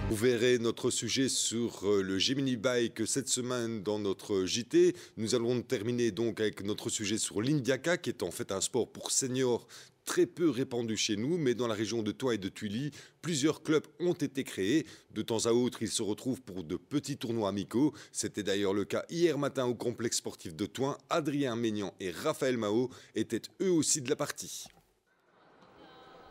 Vous verrez notre sujet sur le Gemini Bike cette semaine dans notre JT. Nous allons terminer donc avec notre sujet sur l'Indyaka, qui est en fait un sport pour seniors très peu répandu chez nous, mais dans la région de Thoix et de Tuily, plusieurs clubs ont été créés. De temps à autre, ils se retrouvent pour de petits tournois amicaux. C'était d'ailleurs le cas hier matin au complexe sportif de Thoix. Adrien Maignan et Raphaël Mao étaient eux aussi de la partie.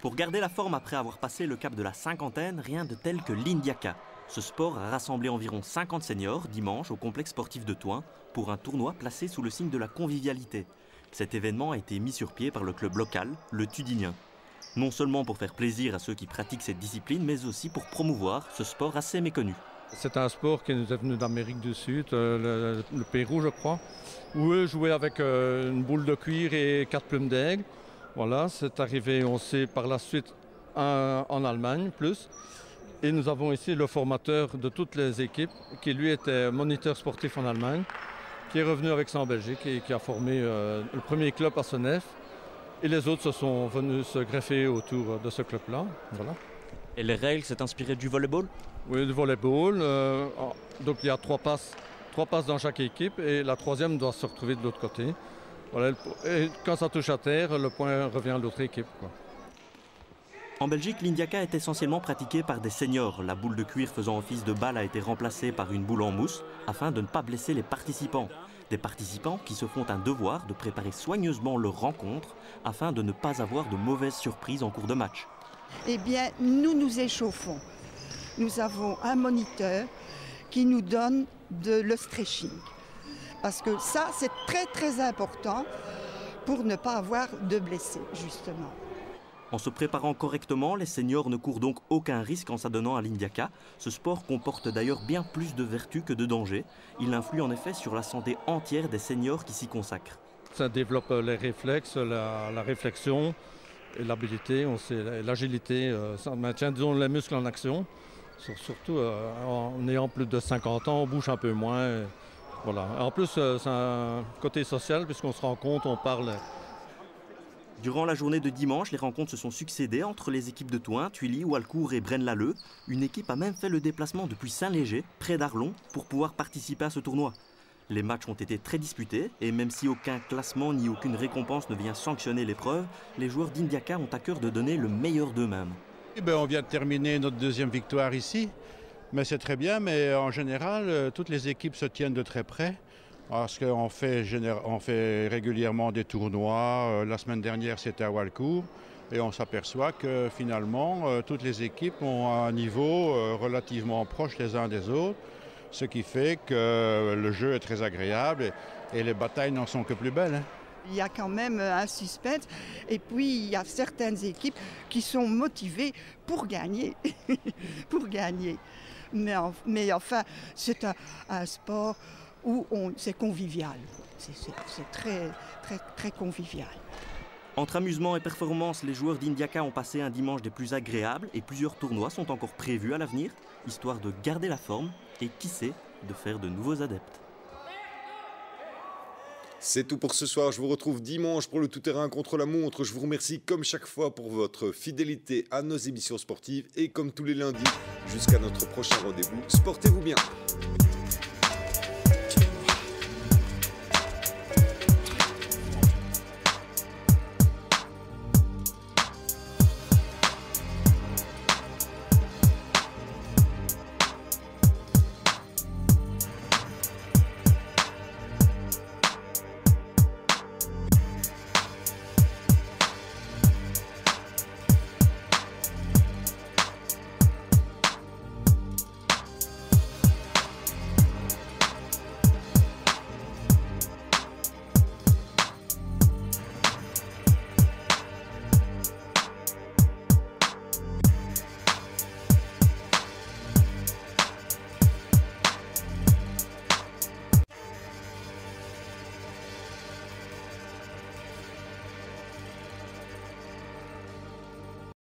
Pour garder la forme après avoir passé le cap de la cinquantaine, rien de tel que l'Indyaka. Ce sport a rassemblé environ 50 seniors dimanche au complexe sportif de Thoix pour un tournoi placé sous le signe de la convivialité. Cet événement a été mis sur pied par le club local, le Tudinien. Non seulement pour faire plaisir à ceux qui pratiquent cette discipline, mais aussi pour promouvoir ce sport assez méconnu. C'est un sport qui nous est venu d'Amérique du Sud, le Pérou je crois, où eux jouaient avec une boule de cuir et 4 plumes d'aigle. Voilà, c'est arrivé, on sait, par la suite en Allemagne, plus. Et nous avons ici le formateur de toutes les équipes, qui lui était moniteur sportif en Allemagne, qui est revenu avec ça en Belgique et qui a formé le premier club à Senef. Et les autres se sont venus se greffer autour de ce club-là. Voilà. Et les règles, c'est inspiré du volleyball? Oui, du volleyball. Donc il y a 3 passes dans chaque équipe et la troisième doit se retrouver de l'autre côté. Voilà, et quand ça touche à terre, le point revient à l'autre équipe, quoi. En Belgique, l'Indyaka est essentiellement pratiqué par des seniors. La boule de cuir faisant office de balle a été remplacée par une boule en mousse afin de ne pas blesser les participants. Des participants qui se font un devoir de préparer soigneusement leur rencontre afin de ne pas avoir de mauvaises surprises en cours de match. Eh bien, nous nous échauffons. Nous avons un moniteur qui nous donne le stretching. Parce que ça, c'est très très important pour ne pas avoir de blessés, justement. En se préparant correctement, les seniors ne courent donc aucun risque en s'adonnant à l'Indyaka. Ce sport comporte d'ailleurs bien plus de vertus que de dangers. Il influe en effet sur la santé entière des seniors qui s'y consacrent. Ça développe les réflexes, la réflexion et l'habilité, l'agilité. Ça maintient, disons, les muscles en action. Surtout en ayant plus de 50 ans, on bouge un peu moins. Voilà. En plus, c'est un côté social puisqu'on se rencontre, on parle. Durant la journée de dimanche, les rencontres se sont succédées entre les équipes de Thoix, Tuily, Walcourt et Braine-l'Alleud. Une équipe a même fait le déplacement depuis Saint-Léger, près d'Arlon, pour pouvoir participer à ce tournoi. Les matchs ont été très disputés et même si aucun classement ni aucune récompense ne vient sanctionner l'épreuve, les joueurs d'Indyaka ont à cœur de donner le meilleur d'eux-mêmes. On vient de terminer notre deuxième victoire ici. Mais c'est très bien, mais en général, toutes les équipes se tiennent de très près parce qu'on fait régulièrement des tournois. La semaine dernière, c'était à Walcourt et on s'aperçoit que finalement, toutes les équipes ont un niveau relativement proche les uns des autres, ce qui fait que le jeu est très agréable et les batailles n'en sont que plus belles, hein. Il y a quand même un suspense et puis il y a certaines équipes qui sont motivées pour gagner, pour gagner. Mais enfin, c'est un sport où c'est convivial. C'est très, très, très convivial. Entre amusement et performance, les joueurs d'Indyaka ont passé un dimanche des plus agréables et plusieurs tournois sont encore prévus à l'avenir, histoire de garder la forme et, qui sait, de faire de nouveaux adeptes. C'est tout pour ce soir. Je vous retrouve dimanche pour le tout-terrain contre la montre. Je vous remercie comme chaque fois pour votre fidélité à nos émissions sportives et comme tous les lundis, jusqu'à notre prochain rendez-vous. Sportez-vous bien.